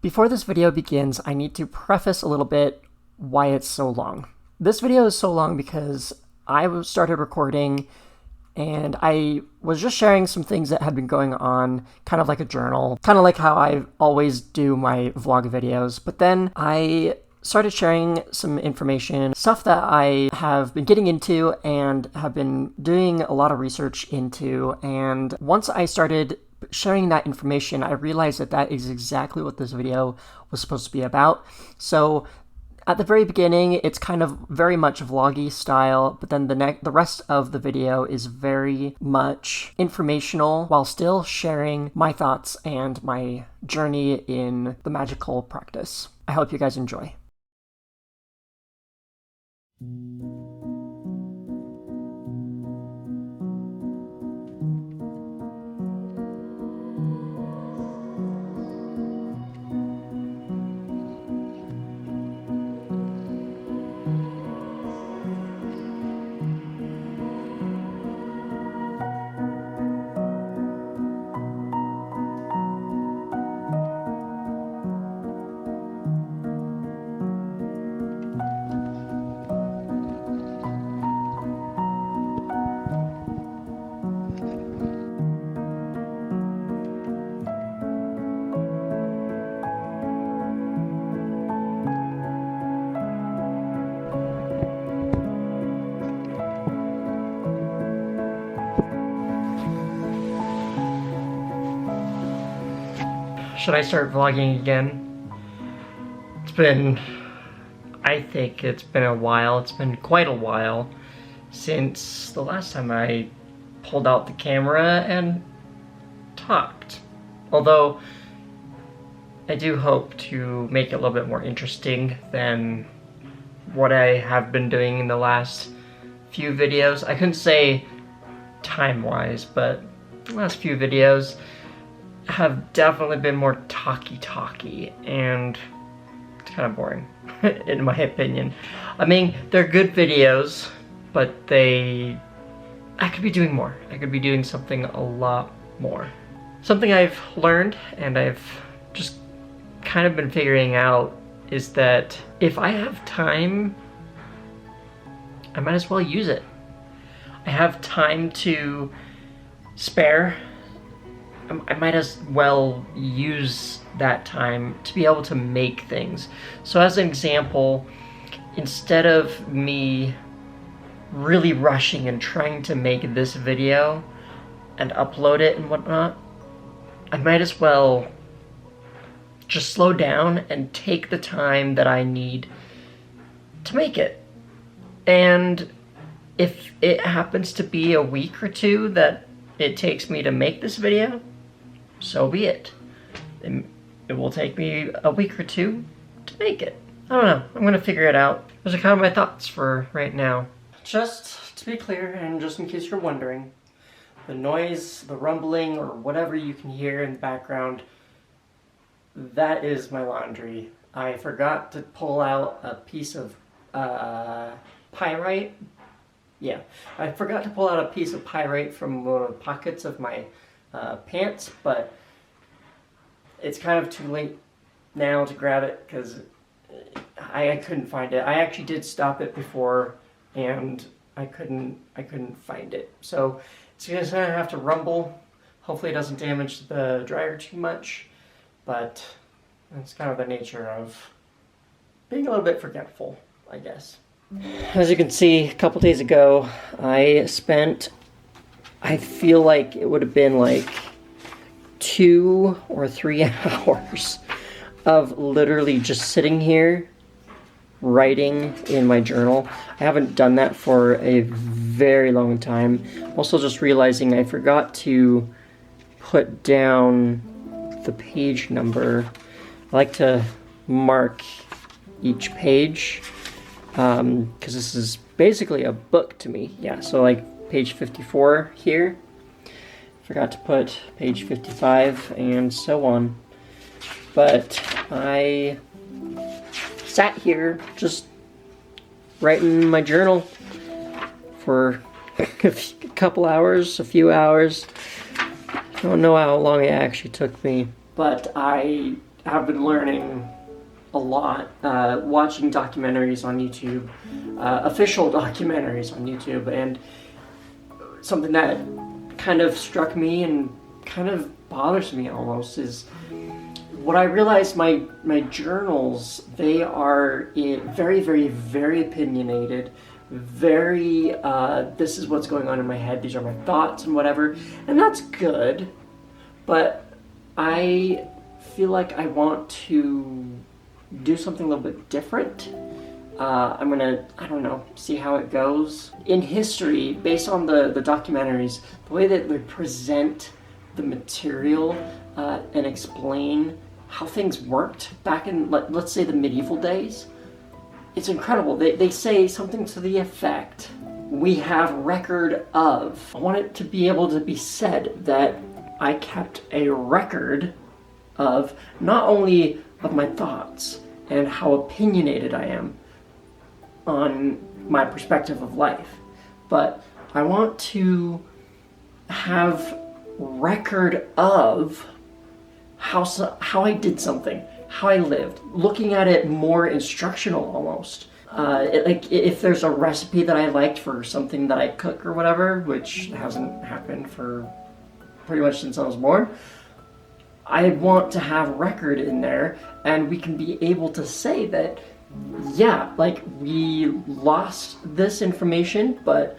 Before this video begins, I need to preface a little bit why it's so long. This video is so long because I started recording and I was just sharing some things that had been going on, kind of like a journal, kind of like how I always do my vlog videos. But then I started sharing some information, stuff that I have been getting into and have been doing a lot of research into. And once I started sharing that information, I realized that that is exactly what this video was supposed to be about. So at the very beginning, it's kind of very much vloggy style, but then the rest of the video is very much informational while still sharing my thoughts and my journey in the magical practice. I hope you guys enjoy. Should I start vlogging again? I think it's been a while. It's been quite a while since the last time I pulled out the camera and talked. Although, I do hope to make it a little bit more interesting than what I have been doing in the last few videos. I couldn't say time-wise, but the last few videos have definitely been more talky, and it's kind of boring, in my opinion. I mean, they're good videos, but I could be doing more. I could be doing something a lot more. Something I've learned, and I've just kind of been figuring out, is that if I have time, I might as well use it. I have time to spare. I might as well use that time to be able to make things. So as an example, instead of me really rushing and trying to make this video and upload it and whatnot, I might as well just slow down and take the time that I need to make it. And if it happens to be a week or two that it takes me to make this video, so be it. It will take me a week or two to make it. I don't know. I'm gonna figure it out. Those are kind of my thoughts for right now. Just to be clear, and just in case you're wondering, the noise, the rumbling, or whatever you can hear in the background, that is my laundry. I forgot to pull out a piece of pyrite. Yeah, I forgot to pull out a piece of pyrite from one of the pockets of my pants, but it's kind of too late now to grab it because I couldn't find it. I actually did stop it before, and I couldn't find it. So it's gonna have to rumble. Hopefully it doesn't damage the dryer too much, but that's kind of the nature of being a little bit forgetful, I guess. As you can see, a couple days ago, I feel like it would have been like 2 or 3 hours of literally just sitting here writing in my journal. I haven't done that for a very long time. Also just realizing I forgot to put down the page number. I like to mark each page because this is basically a book to me. Yeah, so like page 54 here. Forgot to put page 55 and so on. But I sat here just writing my journal for a couple hours, a few hours. I don't know how long it actually took me, but I have been learning a lot, watching documentaries on YouTube, official documentaries on YouTube, and something that kind of struck me and kind of bothers me almost is what I realized my journals, they are very, very, very opinionated, very, this is what's going on in my head, these are my thoughts and whatever, and that's good, but I feel like I want to do something a little bit different. I'm gonna, I don't know, see how it goes. In history, based on the documentaries, the way that they present the material and explain how things worked back in, let's say, the medieval days, it's incredible. They say something to the effect, we have record of. I want it to be able to be said that I kept a record of not only of my thoughts and how opinionated I am on my perspective of life, but I want to have record of how I did something, how I lived, looking at it more instructional almost. Like if there's a recipe that I liked for something that I cook or whatever, which hasn't happened for pretty much since I was born, I want to have record in there, and we can be able to say that, yeah, like we lost this information, but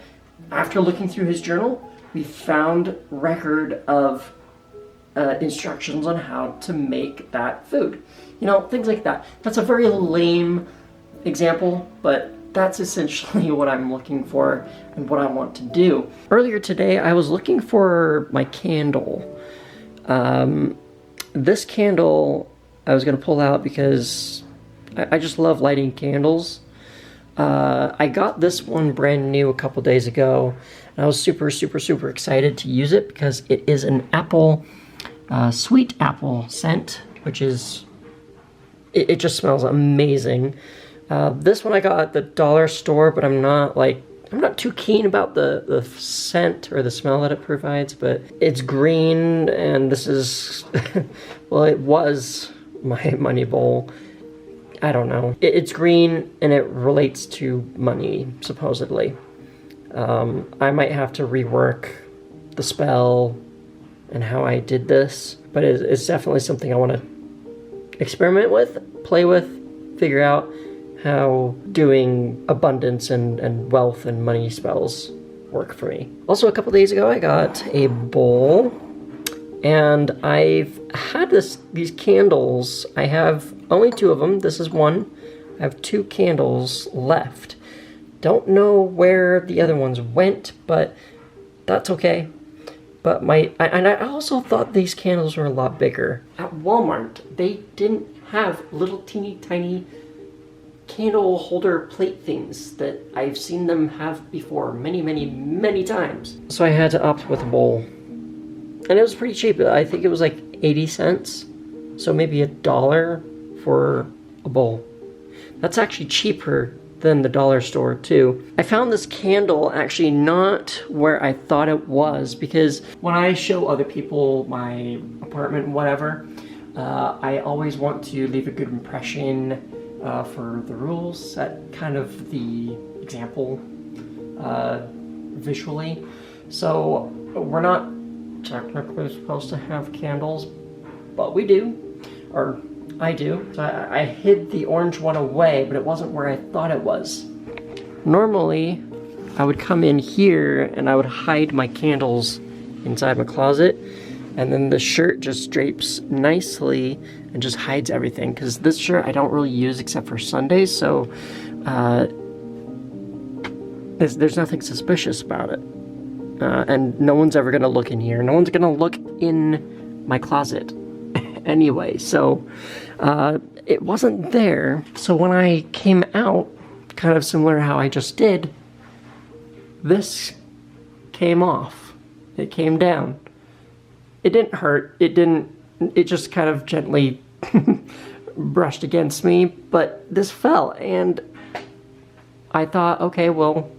after looking through his journal, we found record of instructions on how to make that food. You know, things like that. That's a very lame example, but that's essentially what I'm looking for and what I want to do. Earlier today, I was looking for my candle. This candle I was going to pull out because I just love lighting candles. I got this one brand new a couple days ago, and I was super, super, super excited to use it because it is an apple, sweet apple scent, which is, it just smells amazing. This one I got at the dollar store, but I'm not too keen about the scent or the smell that it provides, but it's green, and this is, well, it was my money bowl. I don't know. It's green, and it relates to money, supposedly. I might have to rework the spell and how I did this, but it's definitely something I want to experiment with, play with, figure out how doing abundance and wealth and money spells work for me. Also, a couple days ago, I got a bowl, and I've had these candles. I have only 2 of them. This is one. I have 2 candles left. Don't know where the other ones went, but that's okay. But I also thought these candles were a lot bigger. At Walmart, they didn't have little teeny tiny candle holder plate things that I've seen them have before many, many, many times. So I had to opt with a bowl. And it was pretty cheap. I think it was like 80 cents. So maybe $1 for a bowl. That's actually cheaper than the dollar store too. I found this candle actually not where I thought it was, because when I show other people my apartment, whatever, I always want to leave a good impression for the rules, set kind of the example visually. So we're not technically supposed to have candles, but we do, or I do. So I hid the orange one away, but it wasn't where I thought it was. Normally, I would come in here and I would hide my candles inside my closet, and then the shirt just drapes nicely and just hides everything, because this shirt I don't really use except for Sundays, so there's nothing suspicious about it. And no one's ever gonna look in here. No one's gonna look in my closet anyway, so it wasn't there. So when I came out, kind of similar to how I just did, this came off. It came down. It didn't hurt. It just kind of gently brushed against me, but this fell, and I thought, okay, well,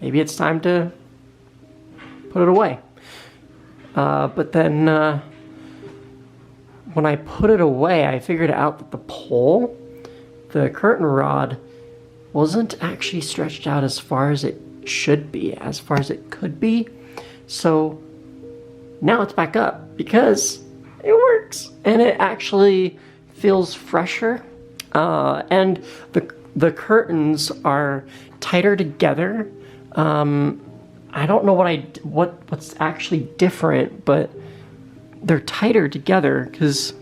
maybe it's time to put it away. But then when I put it away, I figured out that the pole, the curtain rod, wasn't actually stretched out as far as it should be, as far as it could be. So now it's back up because it works and it actually feels fresher. And the curtains are tighter together. I don't know what's actually different, but they're tighter together because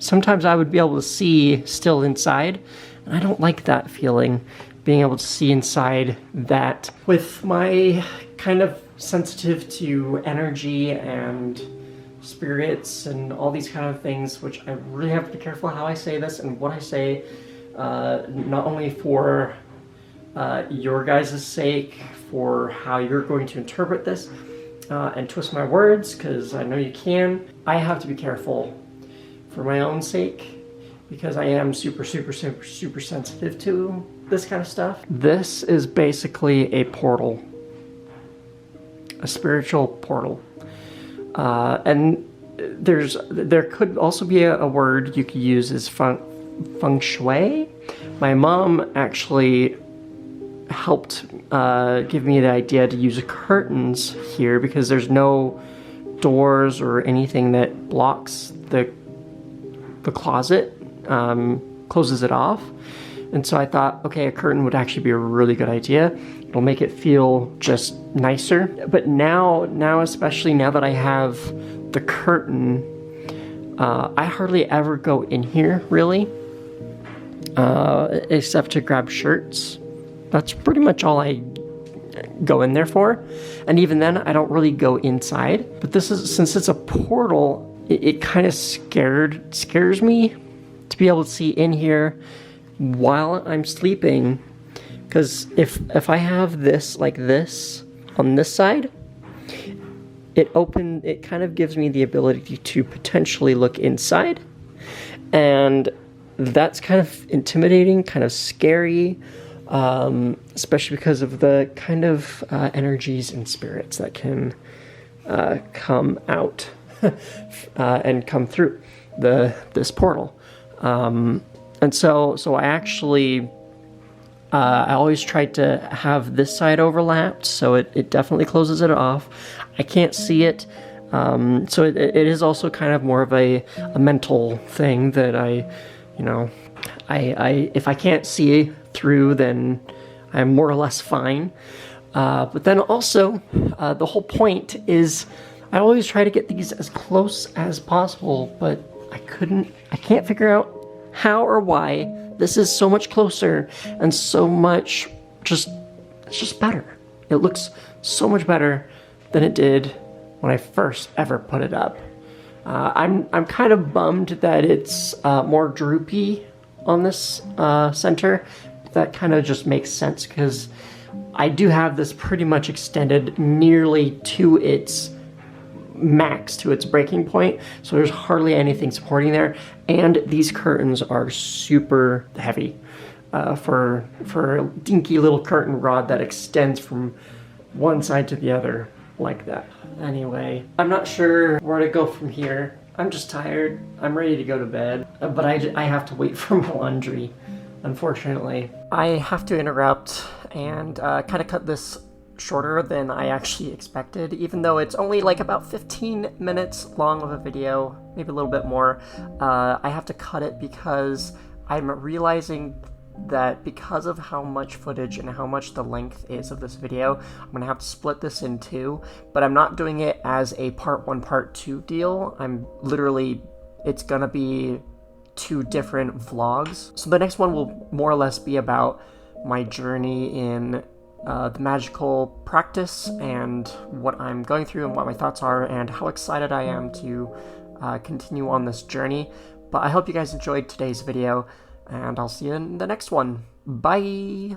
sometimes I would be able to see still inside, and I don't like that feeling, being able to see inside that. With my kind of sensitive to energy and spirits and all these kind of things, which I really have to be careful how I say this and what I say, not only for your guys' sake, for how you're going to interpret this and twist my words, because I know you can. I have to be careful for my own sake, because I am super sensitive to this kind of stuff. This is basically a portal, a spiritual portal, and there could also be a word you could use as feng shui. My mom actually helped give me the idea to use curtains here because there's no doors or anything that blocks the closet, closes it off. And so I thought, okay, a curtain would actually be a really good idea. It'll make it feel just nicer. But now especially now that I have the curtain, I hardly ever go in here, really, except to grab shirts. That's pretty much all I go in there for. And even then, I don't really go inside. But since it's a portal, it kind of scares me to be able to see in here while I'm sleeping. Because if I have this like this on this side, it kind of gives me the ability to potentially look inside. And that's kind of intimidating, kind of scary, especially because of the kind of energies and spirits that can come out and come through this portal. And so I actually I always tried to have this side overlapped, so it definitely closes it off. I can't see it, so it is also kind of more of a mental thing that I if I can't see through, then I'm more or less fine. But then also, the whole point is I always try to get these as close as possible, but I can't figure out how or why this is so much closer and so much it's just better. It looks so much better than it did when I first ever put it up. I'm kind of bummed that it's more droopy on this center. That kind of just makes sense because I do have this pretty much extended nearly to its max, to its breaking point, so there's hardly anything supporting there, and these curtains are super heavy for a dinky little curtain rod that extends from one side to the other like that. Anyway, I'm not sure where to go from here. I'm just tired. I'm ready to go to bed, but I have to wait for my laundry, unfortunately. I have to interrupt and kind of cut this shorter than I actually expected, even though it's only like about 15 minutes long of a video, maybe a little bit more. I have to cut it because I'm realizing that because of how much footage and how much the length is of this video, I'm gonna have to split this in two, but I'm not doing it as a part 1, part 2 deal. It's gonna be 2 different vlogs. So the next one will more or less be about my journey in the magical practice and what I'm going through and what my thoughts are and how excited I am to continue on this journey. But I hope you guys enjoyed today's video, and I'll see you in the next one. Bye!